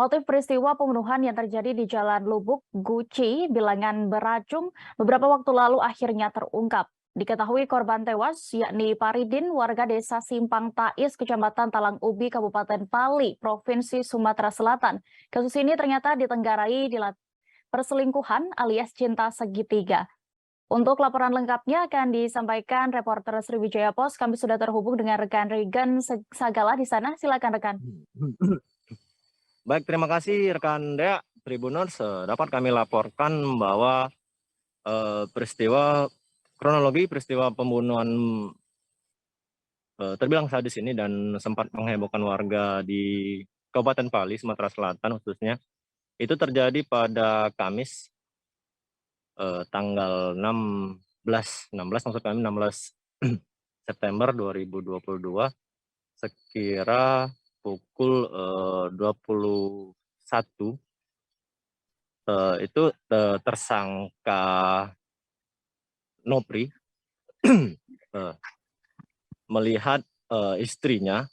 Motif peristiwa pembunuhan yang terjadi di Jalan Lubuk, Guci, Bilangan Beracung, beberapa waktu lalu akhirnya terungkap. Diketahui korban tewas, yakni Paridin, warga desa Simpang Tais, Kecamatan Talang Ubi, Kabupaten Pali, Provinsi Sumatera Selatan. Kasus ini ternyata ditenggarai di perselingkuhan alias cinta segitiga. Untuk laporan lengkapnya akan disampaikan reporter Sriwijaya Pos. Kami sudah terhubung dengan rekan Regan Sagala di sana. Silakan rekan. Baik, terima kasih rekan Dea Tribuners. Dapat kami laporkan bahwa kronologi peristiwa pembunuhan terbilang sadis ini dan sempat menghebohkan warga di Kabupaten Pali, Sumatera Selatan khususnya, itu terjadi pada Kamis tanggal 16 maksud kami 16 September 2022 sekira pukul 21 itu tersangka Nopri melihat istrinya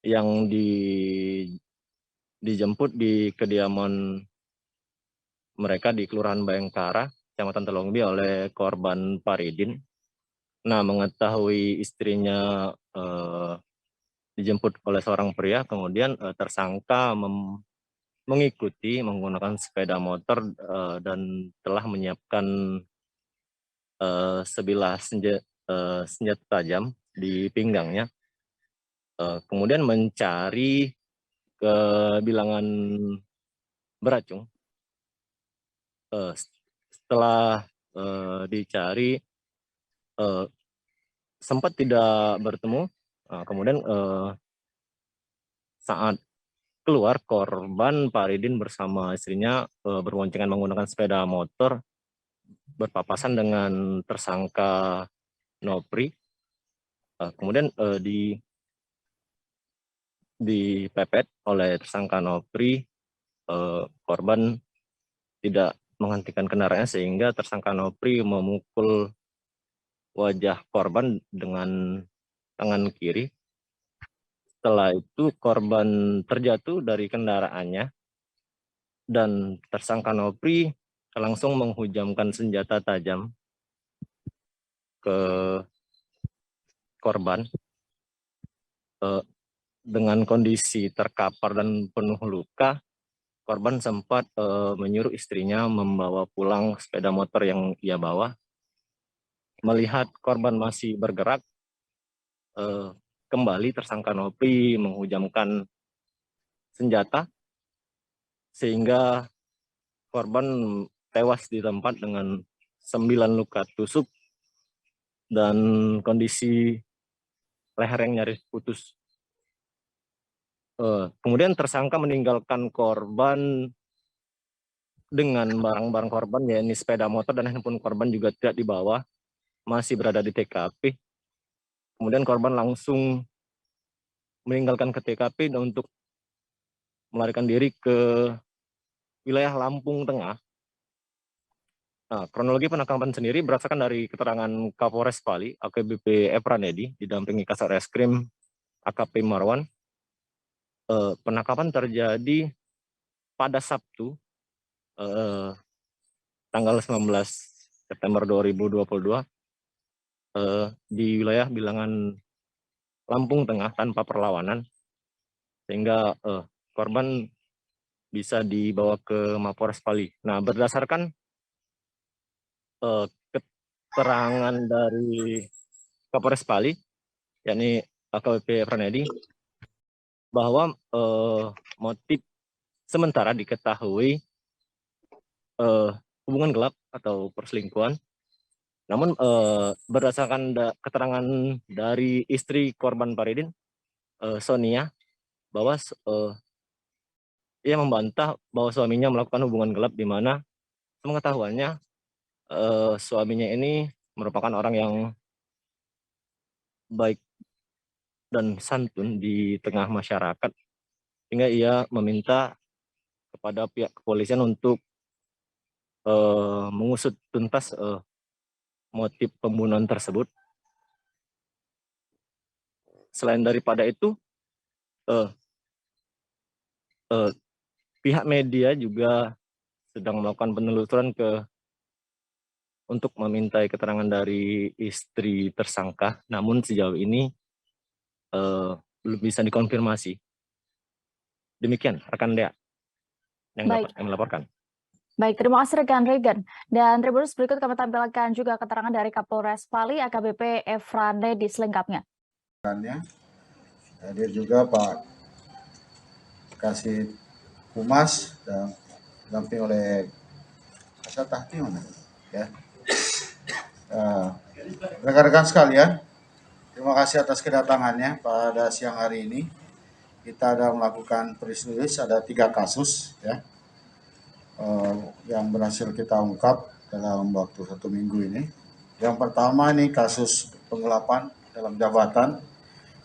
yang dijemput di kediaman mereka di Kelurahan Bayangkara, Kecamatan Telongbi oleh korban Paridin. Nah, mengetahui istrinya dijemput oleh seorang pria, kemudian tersangka mengikuti menggunakan sepeda motor dan telah menyiapkan sebilah senjata tajam di pinggangnya. Kemudian mencari ke Bilangan Beracung. Setelah dicari sempat tidak bertemu. Kemudian saat keluar, korban Paridin bersama istrinya berboncengan menggunakan sepeda motor berpapasan dengan tersangka Nopri. Kemudian dipepet oleh tersangka Nopri. Korban tidak menghentikan kendaraannya sehingga tersangka Nopri memukul wajah korban dengan tangan kiri. Setelah itu korban terjatuh dari kendaraannya dan tersangka Nopri langsung menghujamkan senjata tajam ke korban. Dengan kondisi terkapar dan penuh luka, korban sempat menyuruh istrinya membawa pulang sepeda motor yang ia bawa. Melihat korban masih bergerak, kembali tersangka Nopri menghujamkan senjata sehingga korban tewas di tempat dengan 9 luka tusuk dan kondisi leher yang nyaris putus. Kemudian tersangka meninggalkan korban dengan barang-barang korban, yakni sepeda motor dan handphone korban juga tidak dibawa, masih berada di TKP. Kemudian korban langsung meninggalkan ke TKP dan untuk melarikan diri ke wilayah Lampung Tengah. Nah, kronologi penangkapan sendiri berdasarkan dari keterangan Kapolres Pali, AKBP Epranedi, didampingi Kasat Reskrim AKP Marwan. Penangkapan terjadi pada Sabtu, tanggal 19 September 2022, di wilayah Bilangan Lampung Tengah tanpa perlawanan, sehingga korban bisa dibawa ke Mapores Pali. Nah, berdasarkan keterangan dari Kapolres Pali, yakni AKBP Pranedi, bahwa motif sementara diketahui hubungan gelap atau perselingkuhan. Namun berdasarkan keterangan dari istri korban Paridin, Sonia, bahwa ia membantah bahwa suaminya melakukan hubungan gelap, di mana pengetahuannya suaminya ini merupakan orang yang baik dan santun di tengah masyarakat, sehingga ia meminta kepada pihak kepolisian untuk mengusut tuntas motif pembunuhan tersebut. Selain daripada itu, pihak media juga sedang melakukan penelusuran untuk memintai keterangan dari istri tersangka, namun sejauh ini belum bisa dikonfirmasi. Demikian rekan Dea yang Baik. dapat kami laporkan. Baik, terima kasih rekan Regan. Dan Tribuners, berikut kami tampilkan juga keterangan dari Kapolres Pali AKBP Efrande di selengkapnya. Hadir juga Pak Kasih Humas dan didampingi oleh Kasatahti mana ya. Rekan-rekan sekalian, terima kasih atas kedatangannya pada siang hari ini. Kita ada melakukan press release, ada 3 kasus ya yang berhasil kita ungkap dalam waktu 1 minggu ini. Yang pertama ini kasus penggelapan dalam jabatan,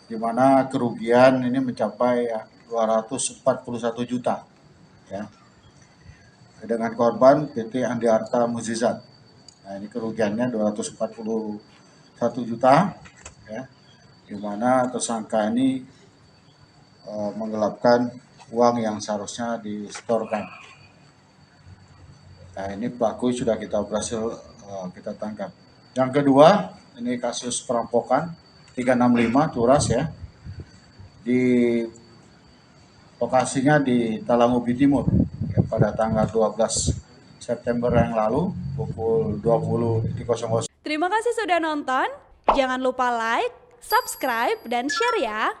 di mana kerugian ini mencapai 241 juta ya, dengan korban PT Andi Arta Mukjizat. Nah, ini kerugiannya 241 juta ya, di mana tersangka ini menggelapkan uang yang seharusnya disetorkan. Nah, ini pelaku sudah kita berhasil kita tangkap. Yang kedua, ini kasus perampokan 365 Turas ya. Di lokasinya di Talangubi Timur ya, pada tanggal 12 September yang lalu pukul 20.00. Terima kasih sudah nonton. Jangan lupa like, subscribe, dan share ya.